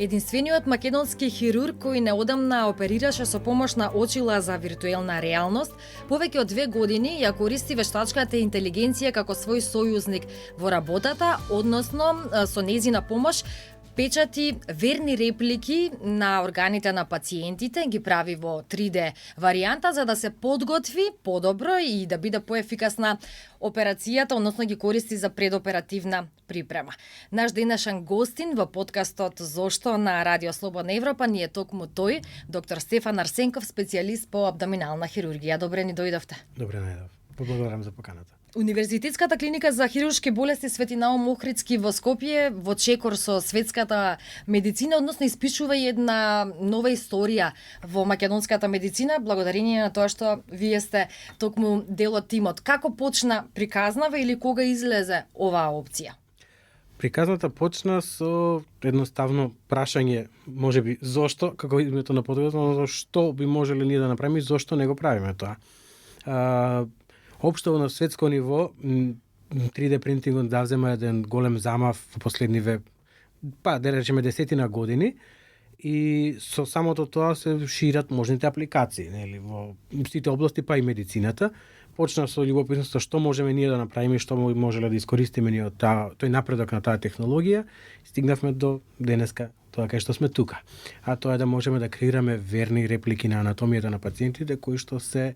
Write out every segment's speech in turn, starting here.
Единствениот македонски хирург кој неодамна оперираше со помош на очила за виртуелна реалност, повеќе од 2 години ја користи вештачката интелигенција како свој сојузник во работата, односно со нејзина помош печати верни реплики на органите на пациентите, ги прави во 3D варијанта за да се подготви подобро и да биде поефикасна операцијата, односно ги користи за предоперативна припрема. Наш денешен гостин во подкастот Зошто на Радио Слободна Европа ни е токму тој, доктор Стефан Арсенков, специјалист по абдоминална хирургија. Добре ни дојдовте. Добре најдов. Поблагодарам за поканата. Универзитетската клиника за хируршки болести Свети Наум Охридски во Скопје во чекор со светската медицина, односно испишува една нова историја во македонската медицина, благодарение на тоа што вие сте токму дел од тимот. Како почна приказнава или кога излезе оваа опција? Приказната почна со едноставно прашање, можеби зошто, како името на подготовка, но што би можеле ние да направиме и зошто не го правиме тоа. Општо на светско ниво 3D принтингот да зема еден голем замав во последниве, да речеме, 10 години, и со самото тоа се шират можните апликации, нели, во сите области, па и медицината. Почна со љубопитноста што можеме ние да направиме и што можеле да искористиме ние од тој напредок на таа технологија, стигнавме до денеска тоа кај што сме тука. А тоа е да можеме да креираме верни реплики на анатомијата на пациентите кои што се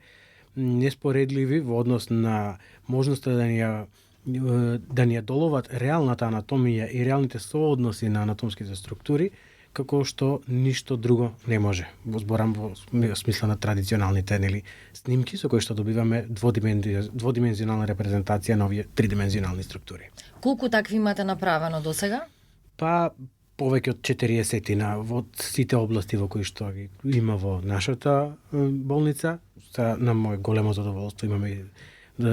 неспоредливи во однос на можноста да ни ја доловат реалната анатомија и реалните соодноси на анатомските структури, како што ништо друго не може. Зборам во смисла на традиционалните снимки со кои што добиваме дводимензионална репрезентација на овие тридимензионални структури. Колку такви имате направено досега? Па повеќе од 40 во сите области во кои што ги има во нашата болница. На моје големо задоволство имаме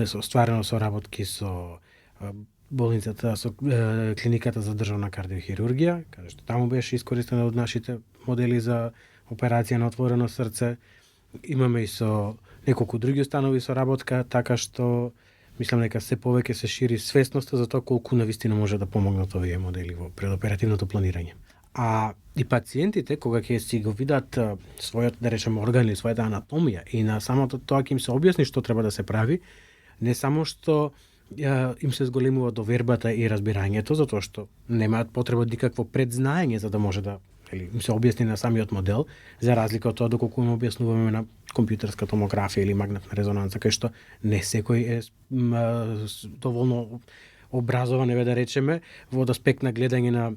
стварено соработки со болницата, со клиниката за државна кардиохирургија, каде што таму беше искористена од нашите модели за операција на отворено срце. Имаме и со неколку други установи соработка, така што мислам дека се повеќе се шири свесноста за тоа колку навистина може да помогнат овие модели во предоперативното планирање. А и пациентите, кога ќе си го видат својот, да речеме, орган или својата анатомија и на самото тоа ќе им се објасни што треба да се прави, не само што им се зголемува довербата и разбирањето, затоа што немаат потреба од никакво предзнаење за да може да им се објасни на самиот модел, за разлика од тоа доколку им објаснуваме на компјутерска томографија или магнетна резонанца, кај што не секој е доволно образован, да речеме, во аспект на гледање на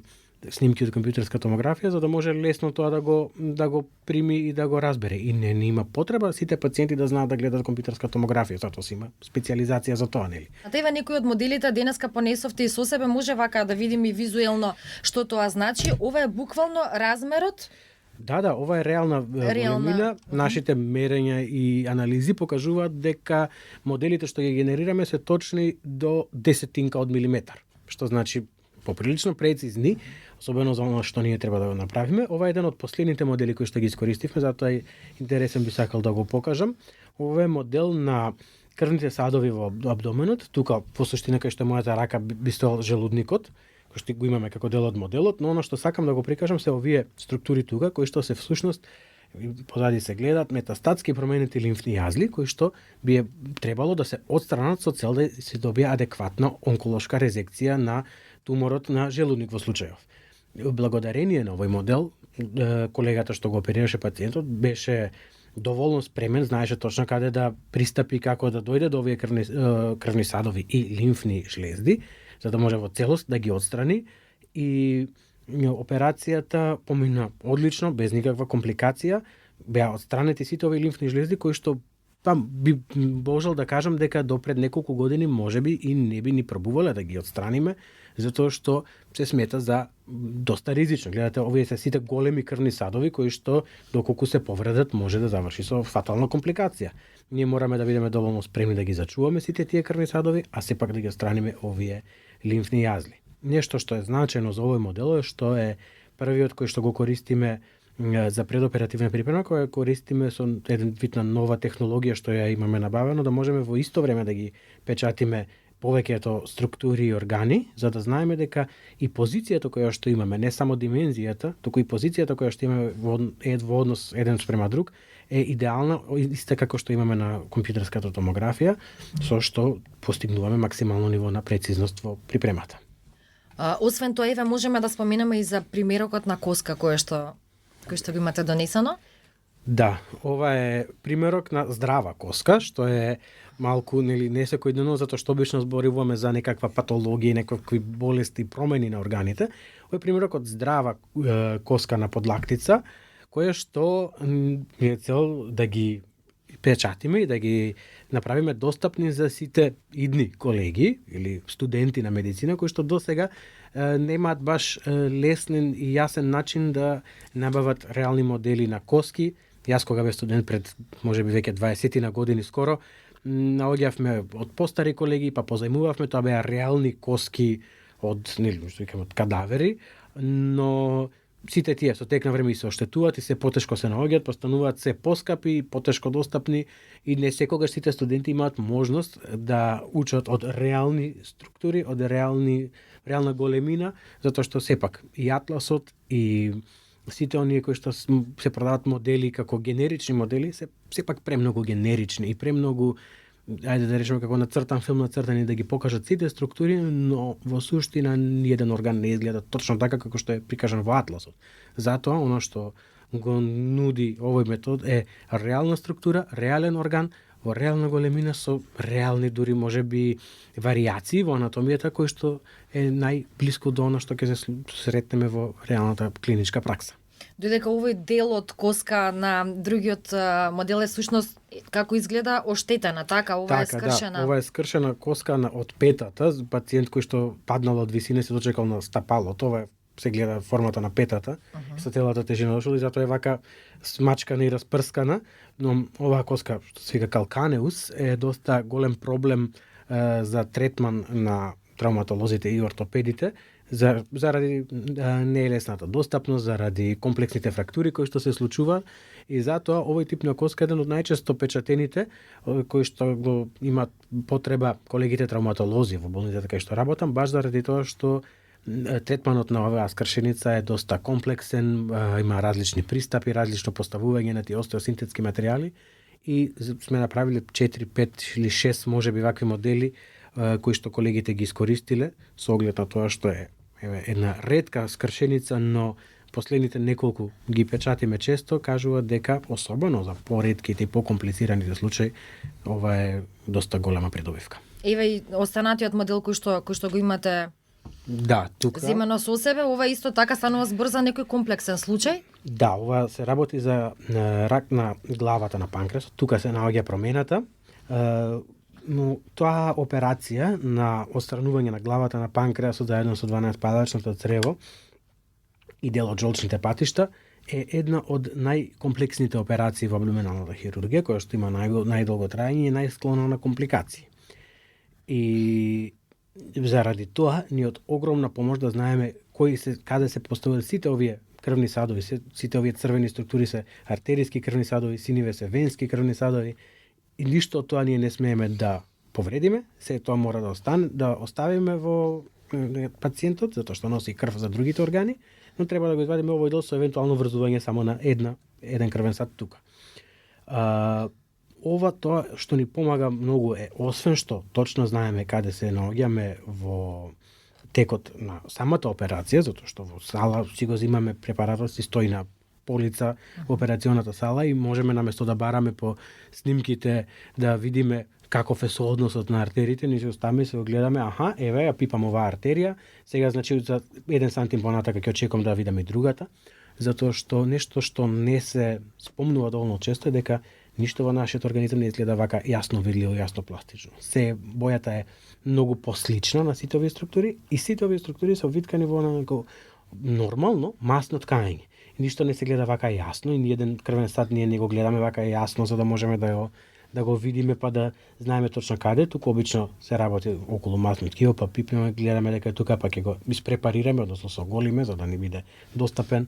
снимки од компјутерска томографија, за да може лесно тоа да го прими и да го разбере. И не има потреба сите пациенти да знаат да гледат компјутерска томографија, затоа си има специјализација за тоа, нели? А тева некои од моделите денеска понесовте и со себе, може вака да видиме визуелно што тоа значи. Ова е буквално размерот? Да, ова е реална големина. Нашите мерења и анализи покажуваат дека моделите што ги генерираме се точни до десетинка од милиметар, што значи поприлично прецизни, особено за оно што ние треба да го направиме. Ова е еден од последните модели кои што ги искористивме, затоа е интересен би сакал да го покажам. Ова е модел на крвните садови во абдоменот. Тука по суштина кај што мојата рака би стоел желудникот, кој што го имаме како дел од моделот, но оно што сакам да го прикажам се овие структури тука кои што се всушност позади се гледат метастатски променети лимфни јазли кои што би требало да се отстранат со цел да се добие адекватна онколошка резекција на туморот на желудник во случајов. Благодарение на овој модел, колегата што го оперираше пациентот беше доволно спремен, знаеше точно каде да пристапи, како да дојде до овие крвни садови и лимфни шлезди, за да може во целост да ги отстрани, и операцијата помина одлично, без никаква компликација. Беа отстранети сите овие лимфни шлезди кои што би можел да кажам дека до пред неколку години можеби и не би ни пробувале да ги отстраниме, затоа што се смета за доста ризично. Гледате, овие се сите големи крвни садови кои што доколку се повредат може да заврши со фатална компликација. Ние мораме да бидеме доволно спремни да ги зачуваме сите тие крвни садови, а сепак да ги отстраниме овие лимфни јазли. Нешто што е значајно за овој модел е што е првиот кој што го користиме за предоперативна припрема, која користиме со еден вид на нова технологија што ја имаме набавено, да можеме во исто време да ги печатиме повеќето структури и органи, за да знаеме дека и позицијата која што имаме, не само димензијата, туку и позицијата која што имаме во однос еден спрема друг, е идеална, иста како што имаме на компјутерската томографија, со што постигнуваме максимално ниво на прецизност во припремата. Освен тоа, еве можеме да споменеме и за примерокот на коска кој што го имате донесено. Да, ова е примерок на здрава коска, што е малку нели не секојдневно, затоа што обично зборуваме за некаква патологија, некакви болести, промени на органите. Ова е примерок од здрава коска на подлактица, која што е цел да ги печатиме и да ги направиме достапни за сите идни колеги или студенти на медицина кои што досега немаат баш лесен и јасен начин да набават реални модели на коски. Јас кога бев студент пред можеби веќе 20 на години скоро, наоѓавме од постари колеги, па позајмувавме, тоа беа реални коски од, нели, што викаме, од кадавери, но сите тие со тек на време и се оштетуваат и се потешко се наоѓаат, постануваат се поскапи, потешко достапни и не секогаш сите студенти имаат можност да учат од реални структури, од реална големина, затоа што сепак и атласот и сите оние кои што се продаваат модели како генерични модели се сепак премногу генерични и премногу, ајде да речеме како нацртан филм нацртани да ги покажат сите структури, но во суштина ниеден орган не изгледа точно така како што е прикажан во атласот. Затоа оно што го нуди овој метод е реална структура, реален орган во реална големина со реални дури можеби варијации во анатомијата кои што е најблиску до оно што ќе се сретнеме во реалната клиничка пракса. Додека овој дел од коска на другиот модел е всушност како изгледа оштетена, така? Ова е скршена. Да, ова е скршена коска од петата, пациент кој што паднал од висина се дочекал на стапалот. Ова се гледа формата на петата, со целата тежина дошол и затоа е вака смачкана и распрскана, но оваа коска, што се вика калканеус, е доста голем проблем за третман на травматолозите и ортопедите, заради неелесната достапност, заради комплексните фрактури кои што се случуваат и затоа овој тип на коска е еден од најчесто печатените кои што го имаат потреба колегите травматолози во болницата кај што работам, баш заради тоа што третманот на оваа скршеница е доста комплексен, има различни пристапи, различно поставување на тие остеосинтетски материјали и сме направиле 4, 5 или 6 можеби вакви модели кои што колегите ги искористиле со оглед на тоа што е една ретка скршеница, но последните неколку ги печатиме често, кажуваат дека особено за поретките и покомплицираните случаи ова е доста голема придобивка. Еве и останатиот модел кој што го имате. Да, тука земено со себе, ова исто така станува збор за некој комплексен случај? Да, ова се работи за рак на главата на панкреасот. Тука се наоѓа промената. Но тоа операција на отстранување на главата на панкреасот заедно со 12-падачното црево и дел од жолчните патишта е една од најкомплексните операции во абдоменалната хирургија, која што има најдолго траење и најсклона на компликации. И заради тоа ни од огромна помош да знаеме каде се поставуваат сите овие крвни садови, сите овие црвени структури се артериски крвни садови, синиве се венски крвни садови и ништо од тоа ние не смееме да повредиме, се тоа мора да оставиме во пациентот, затоа што носи крв за другите органи, но треба да го извадиме овој дел со евентуално врзување само на еден крвен сад тука. Ова тоа што ни помага многу е, освен што точно знаеме каде се наоѓаме во текот на самата операција, затоа што во сала си го земаме препаратот, си стои на полица во операционата сала и можеме наместо да бараме по снимките да видиме каков е соодносот на артериите, ние се оставаме и се огледаме, еве, ја пипам оваа артерија, сега значи за 1 сантим понатака ќе очекувам да видам и другата, затоа што нешто што не се спомнува доволно често е дека ништо во нашиот организам не изгледа вака јасно видливо, јасно пластично. Бојата е многу послична на сите овие структури и сите овие структури се овиткани во некој нормално масно ткање. Ништо не се гледа вака јасно и ниеден крвен сад ние не го гледаме вака јасно за да можеме да го видиме па да знаеме точно каде. Туку обично се работи околу масно ткиво, па пипнеме, гледаме дека тука па ќе го испрепарираме, односно соголиме за да ни биде достапен.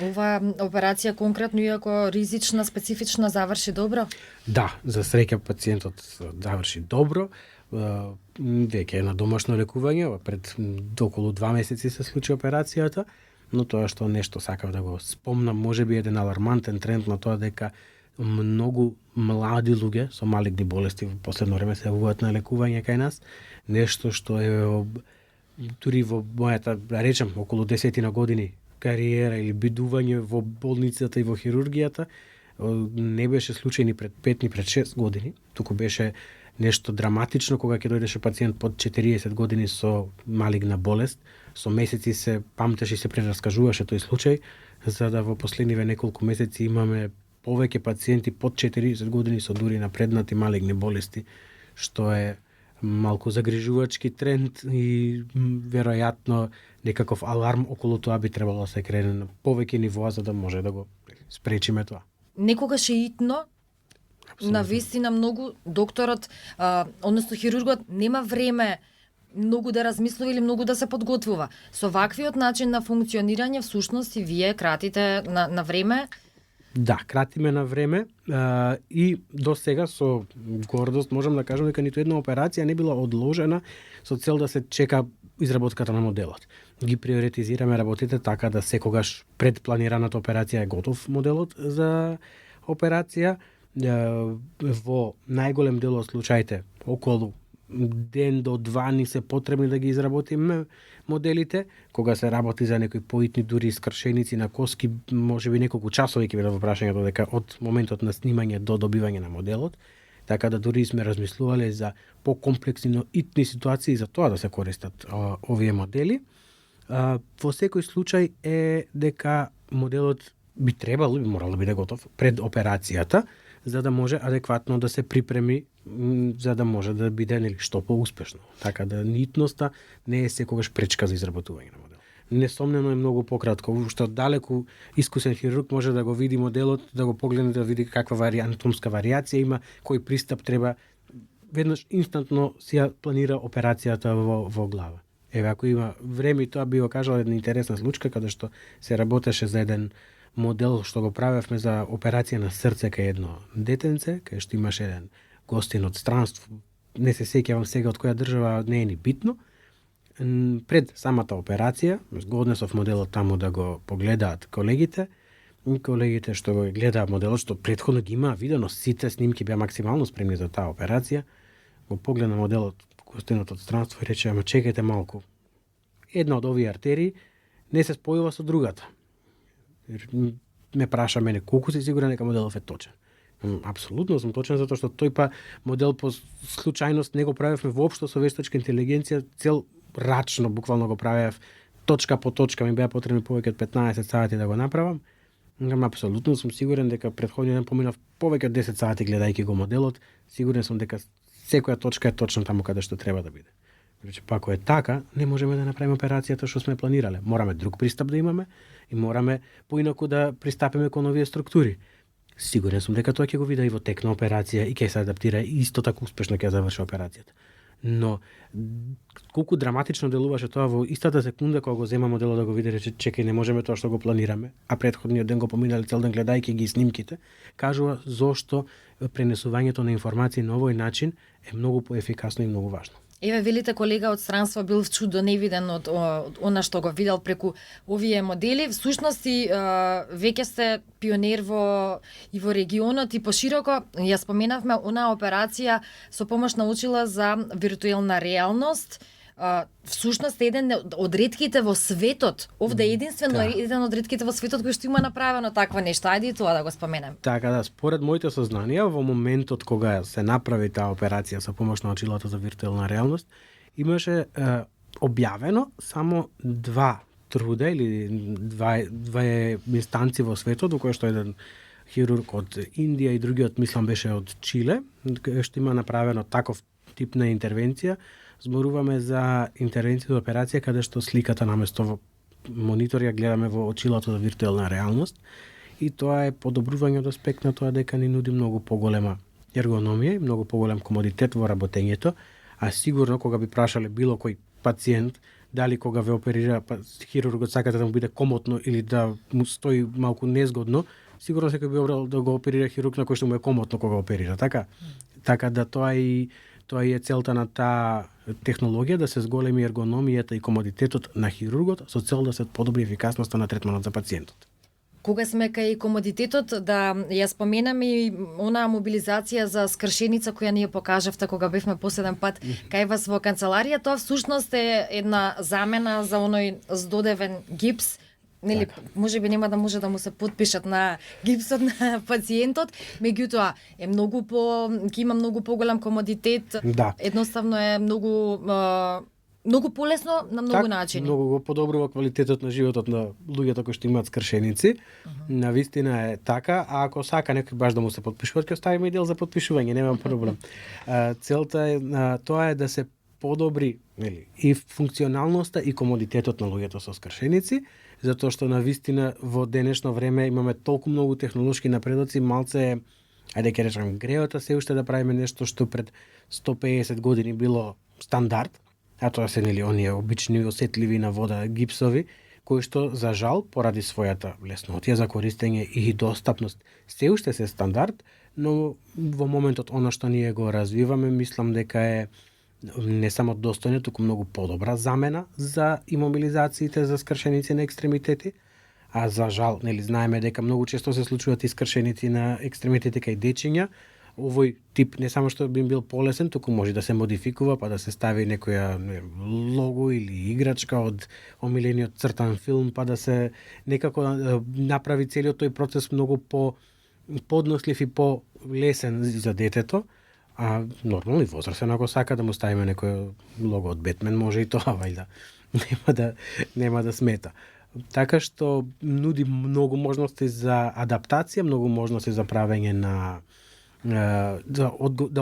Ова операција конкретно, иако ризична, специфична, заврши добро? Да, за среќа пациентот заврши добро. веќе на домашно лекување, пред околу 2 месеци се случи операцијата, но тоа што нешто сакав да го спомнам, можеби еден алармантен тренд на тоа дека многу млади луѓе со малигни болести во последно време се јавуваат на лекување кај нас, нешто што е дури во мојата, да речем, околу 10 години кариера или бидување во болницата и во хирургијата, не беше случај ни пред 5 ни пред 6 години, туку беше нешто драматично кога ќе дојдеше пациент под 40 години со малигна болест, со месеци се памтеше и се прераскажуваше тој случај, за да во последниве неколку месеци имаме повеќе пациенти под 40 години со дури напреднати малигни болести, што е малку загрижувачки тренд и веројатно некаков аларм околу тоа би требало да се крене на повеќе нивоа за да може да го спречиме тоа. Некогаш е итно, навистина многу докторот, односно хирургот нема време многу да размислува или многу да се подготвува. Со ваквиот начин на функционирање всушност и вие кратите на време. Да, кратиме на време и до сега со гордост можам да кажам дека ниту една операција не била одложена со цел да се чека изработката на моделот. Ги приоритизираме работите така да секогаш пред планираната операција е готов моделот за операција. Во најголем дел од случаите, околу ден до 2 ни се потребни да ги изработиме моделите, кога се работи за некои поитни дури скршеници на коски, можеби неколку часови ќе биде во прашањето дека од моментот на снимање до добивање на моделот, така да дури сме размислувале за покомплексни, но итни ситуации за тоа да се користат овие модели. Во секој случај е дека моделот би требало, би морал да биде готов пред операцијата, за да може адекватно да се припреми, за да може да биде што поуспешно. Така да нитноста не е секогаш пречка за изработување на модел. Несомнено е многу пократко, што далеку искусен хирург може да го види моделот, да го погледне, да види каква анатомска варијација има, кој пристап треба, веднаш инстантно си ја планира операцијата во глава. Еве, ако има време, тоа би го кажала една интересна случка, каде што се работеше за еден модел што го правевме за операција на срце кај едно детенце, кај што имаше еден гостин од странство, не се сеќавам сега од која држава, не е ни битно. Пред самата операција, згоднесов моделот таму да го погледаат колегите што го гледаат моделот, што претходно ги има видено, сите снимки беа максимално спремни за таа операција, го погледна моделот, гостинот од странство и рече, ама чекајте малку, една од овие артерии не се спојува со другата. Ме праша мене колку си сигурен дека моделов е точен. Апсолутно сум точен, затоа што тој па модел по случајност не го правевме воопшто со вештачка интелигенција, цел рачно буквално го правев, точка по точка, ми беа потребни повеќе од 15 сати да го направам. Апсолутно сум сигурен дека претходниот ден поминав повеќе од 10 сати гледајќи го моделот, сигурен сум дека секоја точка е точно таму каде што треба да биде. Рече, па ако е така, не можеме да направиме операцијата што сме планирале. Мораме друг пристап да имаме и мораме поинаку да пристапиме кон овие структури. Сигурен сум дека тоа ќе го види и во тек на операција и ќе се адаптира и исто така успешно ќе заврши операцијата. Но колку драматично делуваше тоа во истата секунда кога го зема моделот да го види, рече, чекај, не можеме тоа што го планираме, а претходниот ден го поминале цел ден гледајќи ги снимките, кажува зошто пренесувањето на информации на овој начин е многу поефикасно и многу важно. Еве, велите колега од странство бил чудо невиден од она што го видел преку овие модели. Всушност и веќе сте пионер и во регионот и пошироко. Ја споменавме она операција со помош на очила за виртуелна реалност. Всушност еден од ретките во светот, овде е единствено еден од ретките во светот кој што има направено такво нешто. Ајде и тоа да го споменем. Така да, според моите сознанија, во моментот кога се направи таа операција со помош на очилото за виртуелна реалност, имаше објавено само 2 труда или две инстанци во светот, во кој што еден хирург од Индија и другиот, мислам, беше од Чиле, што има направено таков тип на интервенција. Зборуваме за интервенција за операција каде што сликата наместо во монитор ја гледаме во очилото за виртуелна реалност и тоа е подобрување од аспект на тоа дека ни нуди многу поголема ергономија и многу поголем комодитет во работењето, а сигурно кога би прашале било кој пациент дали кога ве оперира хирургот сакате да му биде комотно или да му стои малку незгодно, сигурно секој би обрал да го оперира хирург на кој што му е комотно кога оперира, така? Така да тоа и Тоа е целта на таа технологија, да се зголеми ергономијата и комодитетот на хирургот со цел да се подобри ефикасноста на третманот за пациентот. Кога сме кај комодитетот, да ја споменаме и онаа мобилизација за скршеница која ние покажавте кога бевме последен пат кај вас во канцеларија, тоа всушност е една замена за оној здодевен гипс. Нели, можеби нема да може да му се потпишат на гипсот на пациентот, меѓутоа е многу ќе има многу поголем комодитет. Да. Едноставно е многу полесно на многу начини. Многу го подобрува квалитетот на животот на луѓето кои што имаат скршеници. Навистина е така, а ако сака некој баш да му се потпишува, ќе оставиме и дел за потпишување, нема проблем. Целта е тоа е да се подобри, нели, и функционалноста и комодитетот на луѓето со скршеници, затоа што навистина во денешно време имаме толку многу технолошки напредоци, малце ајде ќе речам греота се уште да правиме нешто што пред 150 години било стандард, а тоа се нели оние обични осетливи на вода гипсови, кои што за жал поради својата леснотија за користење и достапност се уште се стандард, но во моментот она што ние го развиваме, мислам дека е не само достојна, туку многу подобра замена за имобилизациите за скршеници на екстремитети, а за жал, нели знаеме дека многу често се случуваат и скршеници на екстремитети кај дечиња. Овој тип не само што би им бил полесен, туку може да се модификува, па да се стави некоја лого или играчка од омилениот цртан филм, па да се некако направи целиот тој процес многу поднослив и полесен за детето. А нормално и возрастен, ако сака да му ставиме некој лого од Бетмен, може и тоа, вајда. Нема да смета. Така што нуди многу можности за адаптација, многу можности за правење на да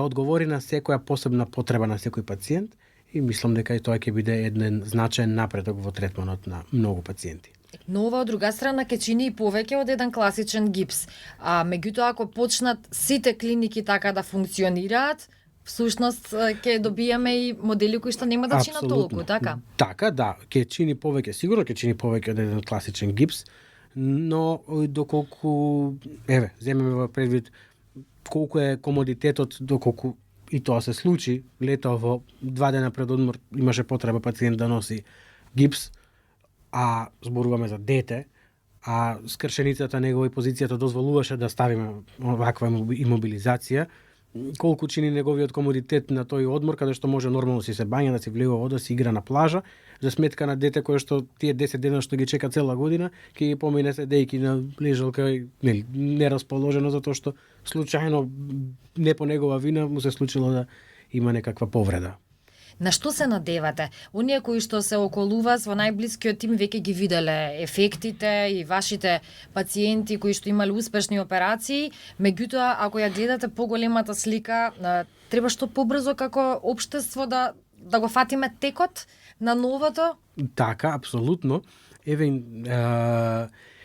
одговори на секоја посебна потреба на секој пациент и мислам дека и тоа ќе биде еден значаен напредок во третманот на многу пациенти. Но ова од друга страна ќе чини и повеќе од еден класичен гипс. А меѓутоа ако почнат сите клиники така да функционираат, всушност ќе добиеме и модели кои што нема да чинат толку, така? Така, да, ќе чини повеќе, сигурно ќе чини повеќе од еден класичен гипс, но доколку земеме во предвид колку е комодитетот, доколку и тоа се случи, лето во 2 дена пред одмор имаше потреба пациент да носи гипс, а зборуваме за дете, а скршеницата негова и позицијата дозволуваше да ставиме ваква имобилизација, колку чини неговиот комодитет на тој одмор, каде што може нормално си се бања, да си влегува вода, си игра на плажа, за сметка на дете кое што тие 10 дена што ги чека цела година, ќе ги помине седејки на лежалка нерасположено, затоа што случајно, не по негова вина, му се случило да има некаква повреда. На што се надевате? Оние кои што се околу вас во најблискиот тим веќе ги виделе ефектите и вашите пациенти кои што имале успешни операции, меѓутоа ако ја гледате поголемата слика, треба што побрзо како општество да го фатиме текот на новото? Така, апсолутно.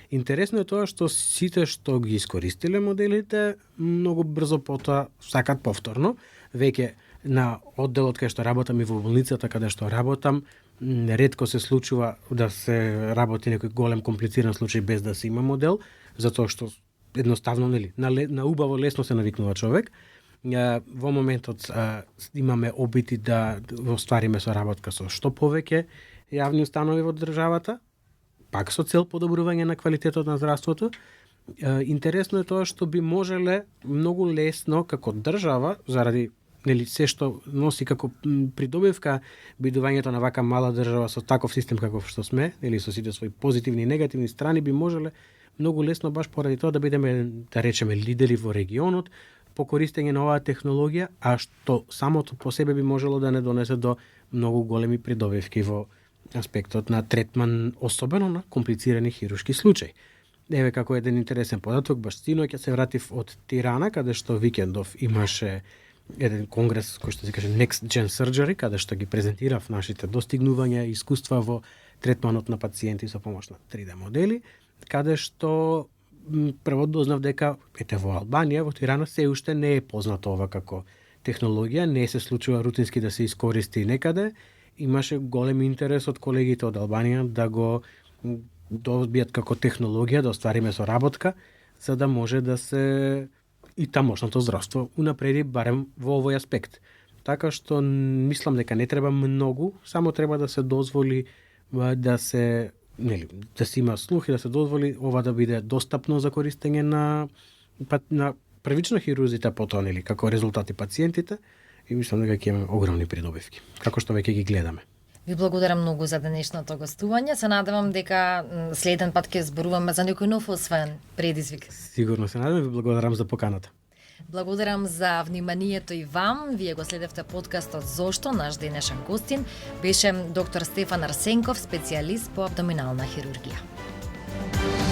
Интересно е тоа што сите што ги искористиле моделите многу брзо потоа сакат повторно. Веќе на одделот кај што работам и во болницата каде што работам, ретко се случува да се работи некој голем комплициран случај без да се има модел, затоа што едноставно на убаво лесно се навикнува човек. Во моментот имаме обити да оствариме соработка со што повеќе јавни установи во државата, пак со цел подобрување на квалитетот на здравството. Интересно е тоа што би можеле многу лесно како држава, заради се што носи како придобивка бидувањето на вака мала држава со таков систем каков што сме, со сите своји позитивни и негативни страни, би можеле многу лесно баш поради тоа да бидеме, да речеме, лидери во регионот по користење на оваа технологија, а што самото по себе би можело да не донесе до многу големи придобивки во аспектот на третман, особено на комплицирани хируршки случаи. Еве како еден интересен податок, баш синоќ се вратив од Тирана, каде што викендов имаше еден конгрес кој што се каже Next Gen Surgery, каде што ги презентирав нашите достигнувања и искуства во третманот на пациенти со помош на 3D модели, каде што прво дознав дека во Албанија, во Тирана се уште не е познато ова како технологија, не се случува рутински да се искористи некаде. Имаше голем интерес од колегите од Албанија да го добијат како технологија, да оствариме соработка, за да може да се и тамошното здравство унапреди барем во овој аспект. така што мислам дека не треба многу, само треба да се дозволи да се да се има слух и да се дозволи ова да биде достапно за користење на првично хирурзите, потоа како резултати пациентите, и мислам дека ќе имаме огромни придобивки, како што веќе ги гледаме. Ви благодарам многу за денешното гостување. Се надевам дека следен пат ќе зборуваме за некој нов освоен предизвик. Сигурно се надевам и ви благодарам за поканата. Благодарам за вниманието и вам. Вие го следевте подкастот Зошто. Наш денешен гостин беше доктор Стефан Арсенков, специјалист по абдоминална хирургија.